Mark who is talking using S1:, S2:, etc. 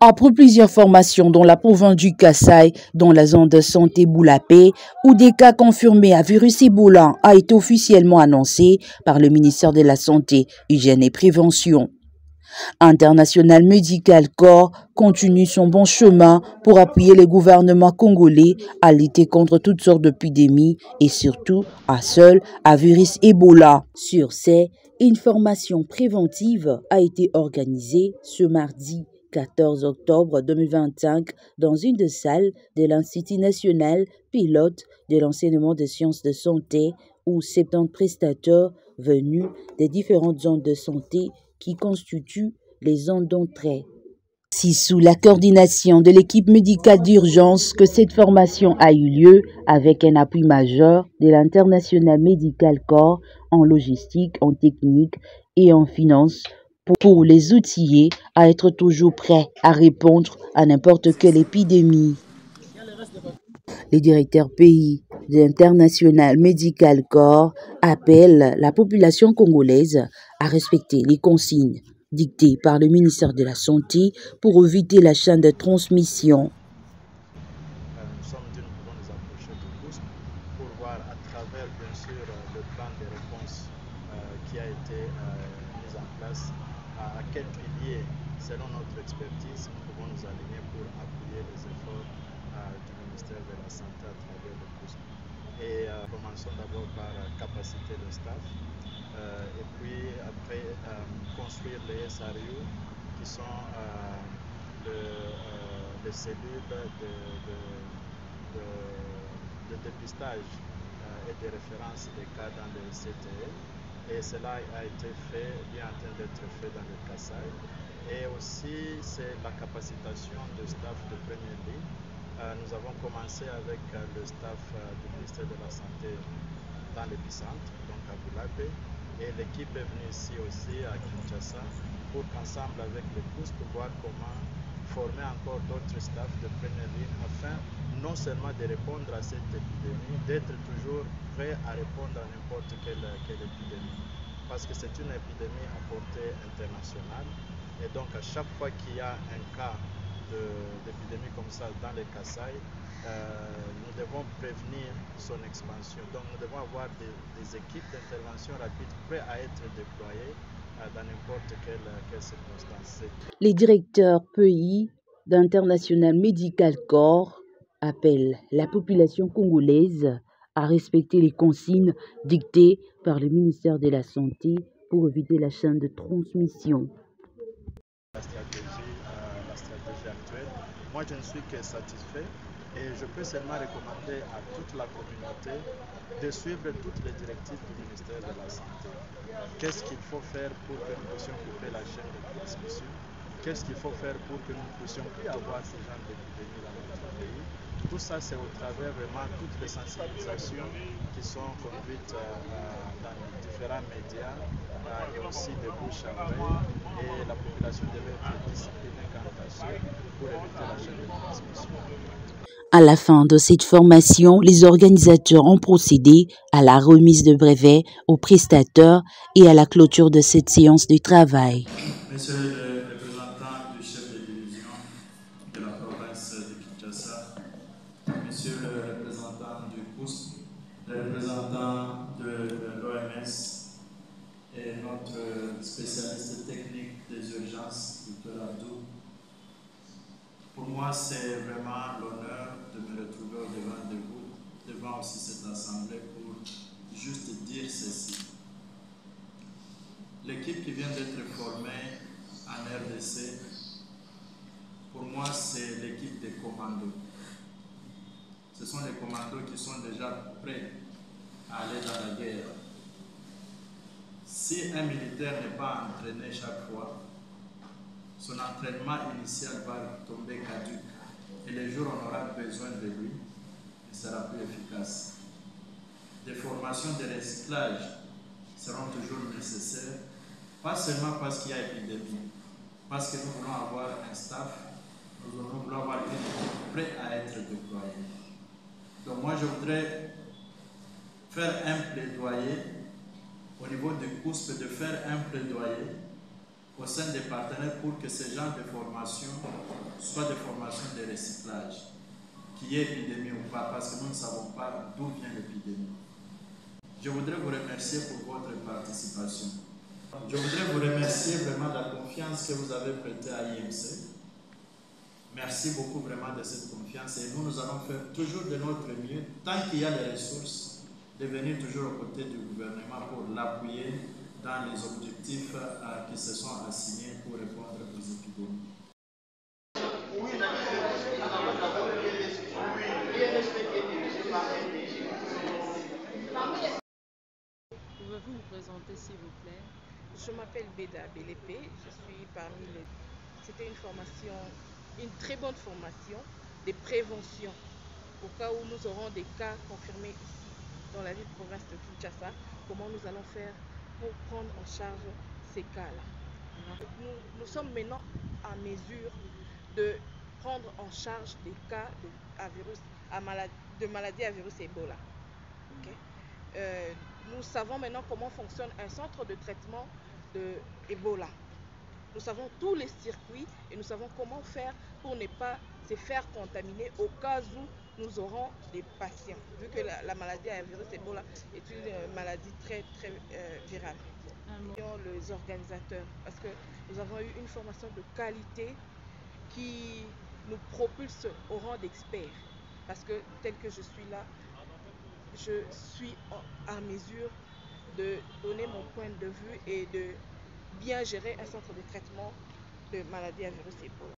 S1: Après plusieurs formations dans la province du Kasaï, dans la zone de santé Boulapé, où des cas confirmés à virus Ebola a été officiellement annoncé par le ministère de la Santé, Hygiène et Prévention. International Medical Corps continue son bon chemin pour appuyer les gouvernements congolais à lutter contre toutes sortes d'épidémies et surtout à virus Ebola. Sur ces, une formation préventive a été organisée ce mardi 14 octobre 2025 dans une des salles de l'Institut national pilote de l'enseignement des sciences de santé où 70 prestataires venus des différentes zones de santé qui constituent les zones d'entrée. C'est sous la coordination de l'équipe médicale d'urgence que cette formation a eu lieu avec un appui majeur de l'International Medical Corps en logistique, en technique et en finance pour les outiller à être toujours prêts à répondre à n'importe quelle épidémie. Les directeurs pays de l'International Medical Corps appellent la population congolaise à respecter les consignes dictées par le ministère de la Santé pour éviter la chaîne de transmission.
S2: Nous sommes d'une pour nous approcher de tous pour voir à travers bien sûr le plan de réponse qui a été mis en place, à quel pilier, selon notre expertise, nous pouvons nous aligner pour appuyer les efforts du ministère de la Santé à travers le COUSP. Et commençons d'abord par capaciter le staff et puis après construire les SRU qui sont les cellules de dépistage et de référence des cas dans le CTE. Et cela a été fait, bien en train d'être fait dans le Kasaï. Et aussi, c'est la capacitation de staff de première ligne. Nous avons commencé avec le staff du ministère de la Santé dans l'épicentre, donc à Boulapé. Et l'équipe est venue ici aussi à Kinshasa pour qu'ensemble avec le COUSP voir comment former encore d'autres staffs de première ligne afin non seulement de répondre à cette épidémie, d'être toujours prêt à répondre à n'importe quelle épidémie. Parce que c'est une épidémie à portée internationale et donc à chaque fois qu'il y a un cas d'épidémie comme ça dans les Kasaï, nous devons prévenir son expansion. Donc nous devons avoir des équipes d'intervention rapide prêtes à être déployées dans n'importe quelle circonstance.
S1: Les directeurs pays d'International Medical Corps appellent la population congolaise à respecter les consignes dictées par le ministère de la Santé pour éviter la chaîne de transmission.
S2: La stratégie actuelle, moi je ne suis que satisfait et je peux seulement recommander à toute la communauté de suivre toutes les directives du ministère de la Santé. Qu'est-ce qu'il faut faire pour que nous puissions couper la chaîne de transmission? Qu'est-ce qu'il faut faire pour que nous ne puissions plus avoir ce genre d'épidémie dans notre pays? Tout ça, c'est au travers vraiment toutes les sensibilisations qui sont conduites dans différents médias et aussi de bouche à oreille. Et la population devait être disciplinée quant à ça pour éviter la chaîne de transmission.
S1: À la fin de cette formation, les organisateurs ont procédé à la remise de brevets aux prestataires et à la clôture de cette séance de travail.
S3: Monsieur le représentant du chef de division de la province de Kinshasa, monsieur le représentant du COUSP, le représentant de l'OMS et notre spécialiste technique des urgences, Dr Abdou, pour moi, c'est vraiment l'honneur de me retrouver au-devant de vous, devant aussi cette assemblée, pour juste dire ceci. L'équipe qui vient d'être formée en RDC, pour moi, c'est l'équipe des commandos. Ce sont les commandos qui sont déjà prêts à aller dans la guerre. Si un militaire n'est pas entraîné chaque fois, son entraînement initial va tomber caduc. Et les jours où on aura besoin de lui, il sera plus efficace. Des formations de recyclage seront toujours nécessaires, pas seulement parce qu'il y a épidémie, parce que nous voulons avoir un staff, nous voulons avoir une équipe prête à être déployée. Donc moi je voudrais faire un plaidoyer au niveau du COUSP, de faire un plaidoyer au sein des partenaires pour que ce genre de formation soit des formations de recyclage, qu'il y ait épidémie ou pas, parce que nous ne savons pas d'où vient l'épidémie. Je voudrais vous remercier pour votre participation. Je voudrais vous remercier vraiment de la confiance que vous avez prêtée à IMC. Merci beaucoup vraiment de cette confiance et nous allons faire toujours de notre mieux, tant qu'il y a les ressources, de venir toujours aux côtés du gouvernement pour l'appuyer dans les objectifs qui se sont assignés pour répondre aux épidémies.
S4: Pouvez-vous vous présenter s'il vous plaît?
S5: Je m'appelle Beda Belépé, je suis parmi les... C'était une formation, une très bonne formation de prévention au cas où nous aurons des cas confirmés ici dans la ville province de Kinshasa, comment nous allons faire pour prendre en charge ces cas-là. Nous sommes maintenant en mesure de prendre en charge des cas de maladies à virus Ebola. Okay? Nous savons maintenant comment fonctionne un centre de traitement de Ebola. Nous savons tous les circuits et nous savons comment faire pour ne pas se faire contaminer au cas où nous aurons des patients, vu que la maladie à virus Ebola est une maladie très virale. Les organisateurs, parce que nous avons eu une formation de qualité qui nous propulse au rang d'experts, parce que tel que je suis là, je suis en mesure de donner mon point de vue et de bien gérer un centre de traitement de maladies à virus Ebola.